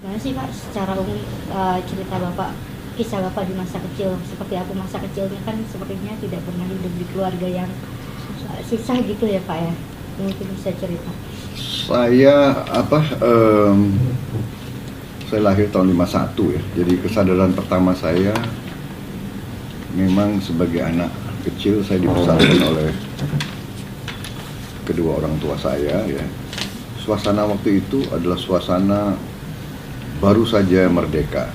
Gimana sih Pak secara umum cerita Bapak, kisah Bapak di masa kecil, seperti apa masa kecilnya kan sepertinya tidak pernah hidup di keluarga yang susah gitu ya Pak ya, mungkin bisa cerita. Saya saya lahir tahun 51 ya. Jadi kesadaran pertama saya memang sebagai anak kecil saya dibesarkan oleh kedua orang tua saya ya. Suasana waktu itu adalah suasana baru saja merdeka.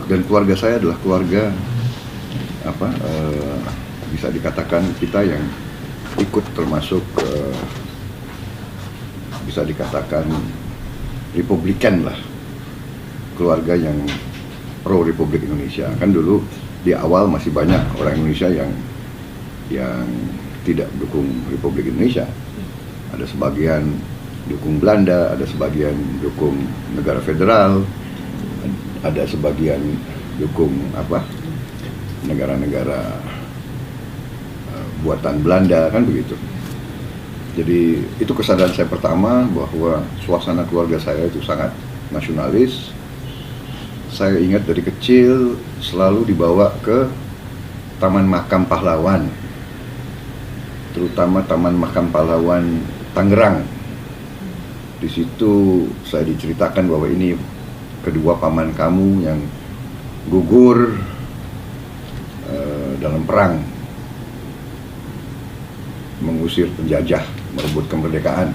Dan keluarga saya adalah keluarga bisa dikatakan kita yang ikut termasuk bisa dikatakan Republikan lah, keluarga yang pro Republik Indonesia. Kan dulu di awal masih banyak orang Indonesia yang tidak dukung Republik Indonesia. Ada sebagian dukung Belanda, ada sebagian dukung negara federal, ada sebagian dukung negara-negara buatan Belanda, kan begitu. Jadi itu kesadaran saya pertama bahwa suasana keluarga saya itu sangat nasionalis. Saya ingat dari kecil selalu dibawa ke Taman Makam Pahlawan, terutama Taman Makam Pahlawan Tangerang. Di situ saya diceritakan bahwa ini kedua paman kamu yang gugur dalam perang mengusir penjajah, merebut kemerdekaan.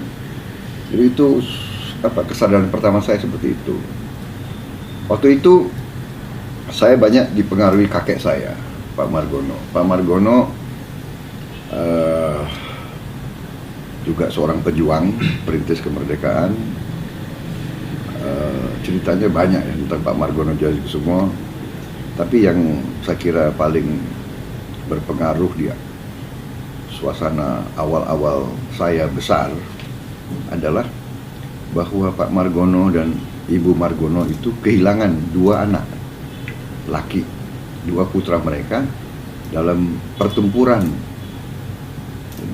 Jadi itu kesadaran pertama saya seperti itu. Waktu itu saya banyak dipengaruhi kakek saya, Pak Margono. Pak Margono juga seorang pejuang perintis kemerdekaan. Ceritanya banyak ya tentang Pak Margono Djadjikusumo. Tapi yang saya kira paling berpengaruh dia suasana awal-awal saya besar adalah bahwa Pak Margono dan Ibu Margono itu kehilangan dua anak laki, dua putra mereka dalam pertempuran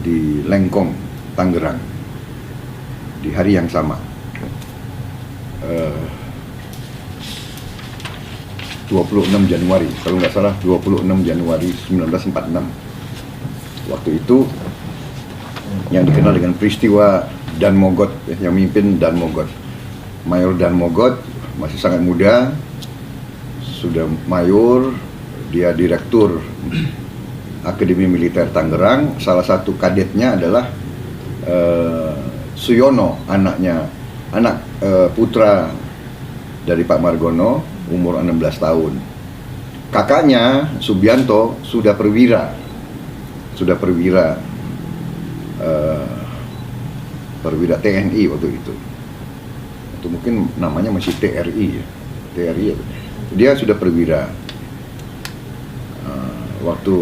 di Lengkong, Tangerang di hari yang sama. 26 Januari, kalau nggak salah 26 Januari 1946. Waktu itu yang dikenal dengan peristiwa Dan Mogot, yang mimpin Dan Mogot. Mayor Dan Mogot masih sangat muda, sudah mayor, dia direktur Akademi Militer Tangerang. Salah satu kadetnya adalah Suyono, anak putra dari Pak Margono, umur 16 tahun. Kakaknya Subianto sudah perwira TNI waktu itu. Itu mungkin namanya masih TRI ya. TRI. Dia sudah perwira. Waktu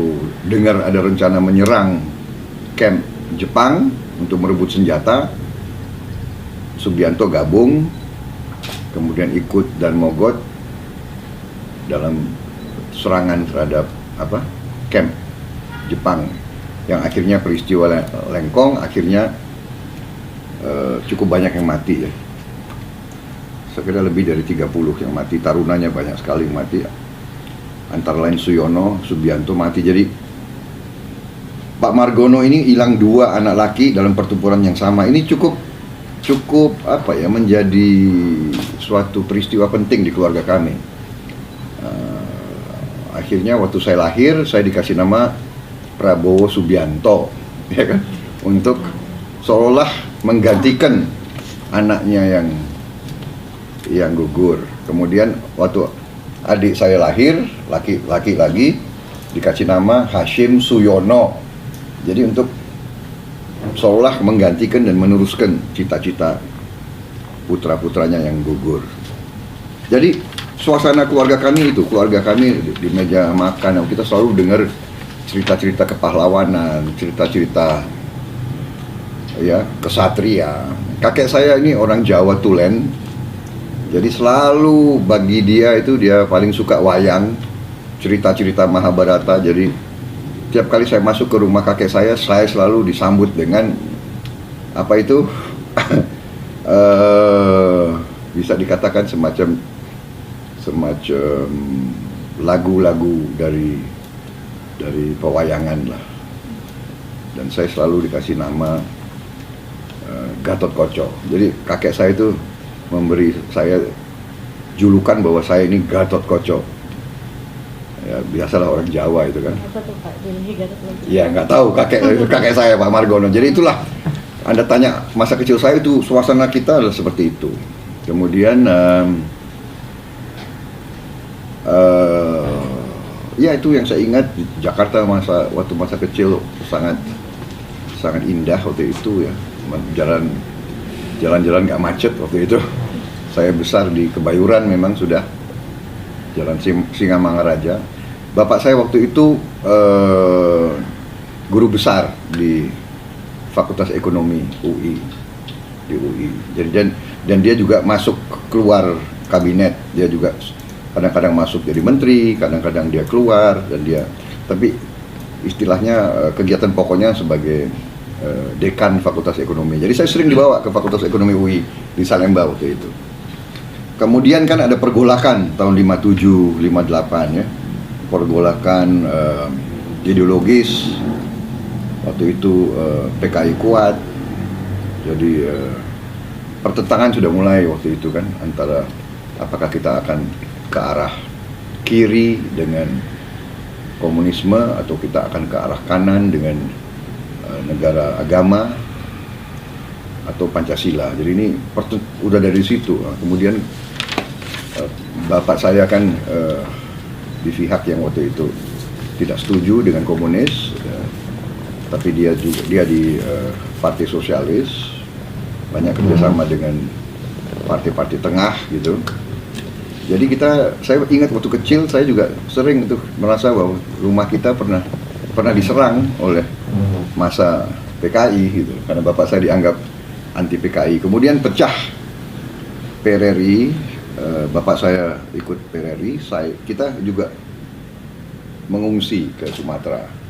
dengar ada rencana menyerang camp Jepang untuk merebut senjata, Subianto gabung, kemudian ikut Dan Mogot dalam serangan terhadap camp Jepang, yang akhirnya peristiwa Lengkong, akhirnya cukup banyak yang mati ya. Saya kira lebih dari 30 yang mati, tarunanya banyak sekali yang mati. Antara lain Suyono, Subianto mati. Jadi Pak Margono ini hilang dua anak laki dalam pertempuran yang sama. Ini cukup menjadi suatu peristiwa penting di keluarga kami. Akhirnya waktu saya lahir, saya dikasih nama Prabowo Subianto, ya kan, untuk seolah menggantikan anaknya yang gugur. Kemudian waktu adik saya lahir, laki-laki lagi, dikasih nama Hashim Suyono. Jadi untuk seolah menggantikan dan meneruskan cita-cita putra-putranya yang gugur. Jadi suasana keluarga kami di meja makan, kita selalu dengar cerita-cerita kepahlawanan, cerita-cerita ya kesatria. Kakek saya ini orang Jawa Tulen, jadi selalu bagi dia paling suka wayang, cerita-cerita Mahabharata. Jadi tiap kali saya masuk ke rumah kakek saya selalu disambut dengan bisa dikatakan semacam lagu-lagu dari pewayangan lah. Dan saya selalu dikasih nama Gatot Koco. Jadi kakek saya itu memberi saya julukan bahwa saya ini Gatot Koco. Ya, biasalah orang Jawa itu kan. Apa tuh Pak? Jadinya Gatot Koco. Ya nggak tahu, kakek saya Pak Margono. Jadi itulah, Anda tanya masa kecil saya itu, suasana kita adalah seperti itu. Kemudian ya itu yang saya ingat, Jakarta waktu masa kecil sangat indah waktu itu ya. Jalan-jalan nggak macet waktu itu. Saya besar di Kebayoran, memang sudah Jalan Singamangaraja. Bapak saya waktu itu guru besar di Fakultas Ekonomi UI, di UI. Jadi dan dia juga masuk keluar kabinet. Dia juga kadang-kadang masuk jadi menteri, kadang-kadang dia keluar, dan dia, tapi istilahnya kegiatan pokoknya sebagai dekan Fakultas Ekonomi. Jadi saya sering dibawa ke Fakultas Ekonomi UI di Salemba waktu itu. Kemudian kan ada pergolakan tahun 57, 58 ya. Pergolakan ideologis. Waktu itu PKI kuat. Jadi pertentangan sudah mulai waktu itu kan, antara apakah kita akan ke arah kiri dengan komunisme atau kita akan ke arah kanan dengan negara agama atau Pancasila. Jadi ini udah dari situ. Kemudian bapak saya kan di pihak yang waktu itu tidak setuju dengan komunis, tapi dia di Partai Sosialis, banyak kerjasama dengan partai-partai tengah gitu. Jadi saya ingat waktu kecil saya juga sering tuh merasa bahwa rumah kita pernah diserang oleh masa PKI gitu, karena bapak saya dianggap anti PKI. Kemudian pecah PRRI, bapak saya ikut PRRI, kita juga mengungsi ke Sumatera.